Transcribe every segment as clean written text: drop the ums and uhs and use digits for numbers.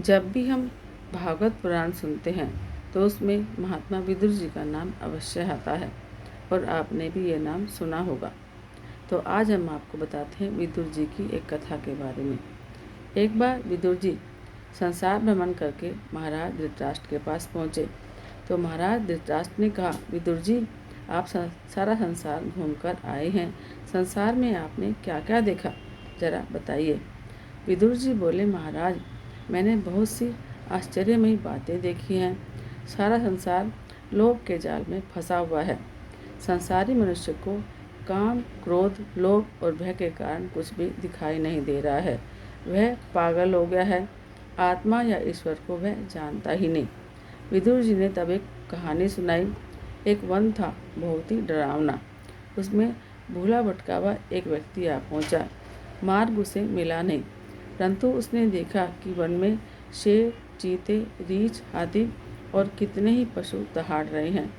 जब भी हम भागवत पुराण सुनते हैं तो उसमें महात्मा विदुर जी का नाम अवश्य आता है और आपने भी ये नाम सुना होगा। तो आज हम आपको बताते हैं विदुर जी की एक कथा के बारे में। एक बार विदुर जी संसार भ्रमण करके महाराज धृतराष्ट्र के पास पहुँचे तो महाराज धृतराष्ट्र ने कहा, विदुर जी आप सारा संसार घूमकर आए हैं, संसार में आपने क्या क्या देखा, जरा बताइए। विदुर जी बोले, महाराज मैंने बहुत सी आश्चर्यमयी बातें देखी हैं। सारा संसार लोभ के जाल में फंसा हुआ है। संसारी मनुष्य को काम, क्रोध, लोभ और भय के कारण कुछ भी दिखाई नहीं दे रहा है। वह पागल हो गया है। आत्मा या ईश्वर को वह जानता ही नहीं। विदुर जी ने तब एक कहानी सुनाई। एक वन था, बहुत ही डरावना। उसमें भूला भटका हुआ एक व्यक्ति आ पहुंचा। मार्ग उसे मिला नहीं, परंतु उसने देखा कि वन में शेर, चीते, रीछ, हाथी और कितने ही पशु दहाड़ रहे हैं।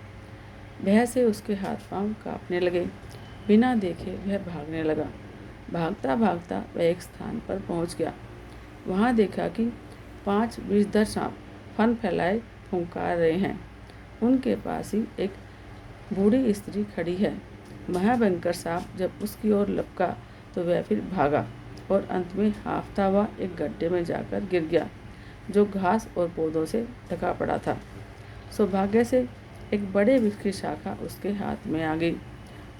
भय से उसके हाथ पांव कांपने लगे। बिना देखे वह भागने लगा। भागता भागता वह एक स्थान पर पहुंच गया। वहां देखा कि 5 विषधर सांप फन फैलाए फुंकार रहे हैं। उनके पास ही एक बूढ़ी स्त्री खड़ी है। महाभयंकर सांप जब उसकी ओर लपका तो वह फिर भागा और अंत में हाफता हुआ एक गड्ढे में जाकर गिर गया, जो घास और पौधों से ढका पड़ा था। सौभाग्य से एक बड़े वृक्ष की शाखा उसके हाथ में आ गई।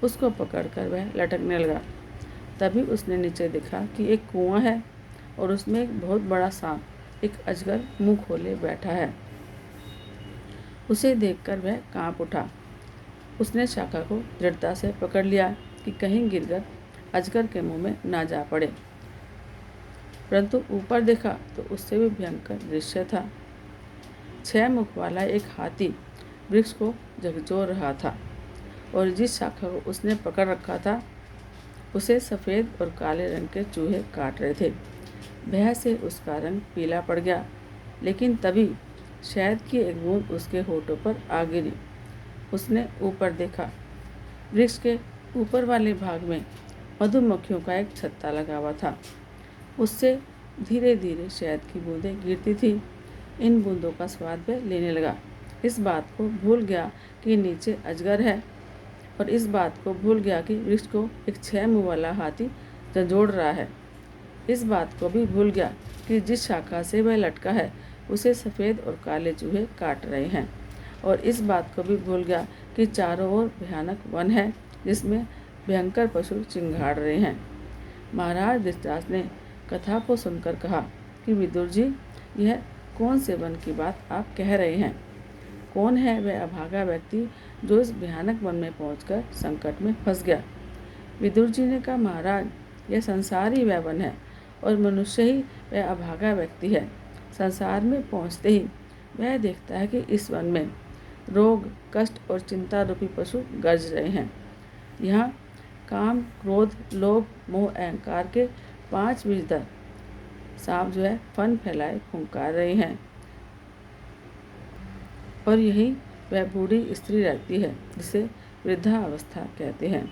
उसको पकड़कर वह लटकने लगा। तभी उसने नीचे देखा कि एक कुआं है और उसमें एक बहुत बड़ा सांप, एक अजगर, मुंह खोले बैठा है। उसे देखकर वह कांप उठा। उसने शाखा को दृढ़ता से पकड़ लिया कि कहीं गिरकर अजगर के मुंह में ना जा पड़े। परंतु ऊपर देखा तो उससे भी भयंकर दृश्य था। 6 मुख वाला एक हाथी वृक्ष को झकझोर रहा था और जिस शाखा को उसने पकड़ रखा था उसे सफ़ेद और काले रंग के चूहे काट रहे थे। भय से उसका रंग पीला पड़ गया, लेकिन तभी शहद की एक बूंद उसके होठों पर आ गिरी। उसने ऊपर देखा। वृक्ष के ऊपर वाले भाग में मधुमक्खियों का एक छत्ता लगा हुआ था। उससे धीरे धीरे शहद की बूंदें गिरती थी। इन बूंदों का स्वाद वह लेने लगा। इस बात को भूल गया कि नीचे अजगर है और इस बात को भूल गया कि वृक्ष को एक 6 मुंह वाला हाथी झंझोड़ रहा है। इस बात को भी भूल गया कि जिस शाखा से वह लटका है उसे सफ़ेद और काले चूहे काट रहे हैं। और इस बात को भी भूल गया कि चारों ओर भयानक वन है जिसमें भयंकर पशु चिंगाड़ रहे हैं। महाराज धृतराष्ट्र ने कथा को सुनकर कहा कि विदुर जी, यह कौन से वन की बात आप कह रहे हैं? कौन है वह अभागा व्यक्ति जो इस भयानक वन में पहुंचकर संकट में फंस गया? विदुर जी ने कहा, महाराज यह संसार ही वह वन है और मनुष्य ही वह अभागा व्यक्ति है। संसार में पहुंचते ही वह देखता है कि इस वन में रोग, कष्ट और चिंता रूपी पशु गरज रहे हैं। यहाँ काम, क्रोध, लोभ, मोह, अहंकार के 5 विषधर सांप जो है फन फैलाए फुंकार रहे हैं। और यही वह बूढ़ी स्त्री रहती है जिसे वृद्धावस्था कहते हैं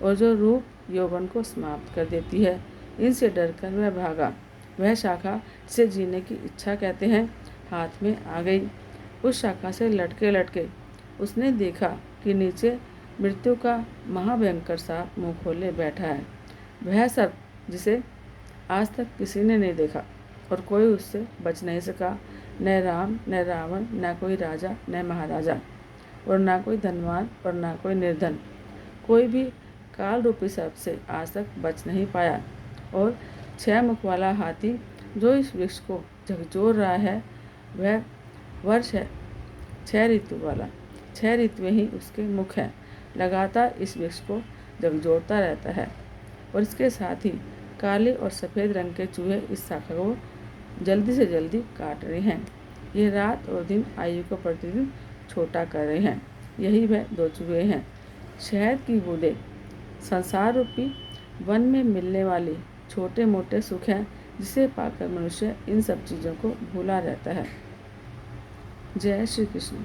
और जो रूप यौवन को समाप्त कर देती है। इनसे डरकर वह भागा। वह शाखा जिसे जीने की इच्छा कहते हैं हाथ में आ गई। उस शाखा से लटके लटके उसने देखा कि नीचे मृत्यु का महाभयंकर सांप मुंह खोले बैठा है। वह सर्प जिसे आज तक किसी ने नहीं देखा और कोई उससे बच नहीं सका। न राम, न रावण, न कोई राजा, न महाराजा और न कोई धनवान और न कोई निर्धन। कोई भी काल रूपी सर्प से आज तक बच नहीं पाया। और 6 मुख वाला हाथी जो इस वृक्ष को झकझोर रहा है वह वर्ष है 6 ऋतु वाला। 6 ऋतुएं ही उसके मुख हैं। लगातार इस वृक्ष को झकझोरता रहता है और इसके साथ ही काले और सफ़ेद रंग के चूहे इस शाखा को जल्दी से जल्दी काट रहे हैं। ये रात और दिन आयु को प्रतिदिन छोटा कर रहे हैं। यही वह 2 चूहे हैं। शहद की बूंदें संसार रूपी वन में मिलने वाले छोटे मोटे सुख हैं जिसे पाकर मनुष्य इन सब चीज़ों को भूला रहता है। जय श्री कृष्ण।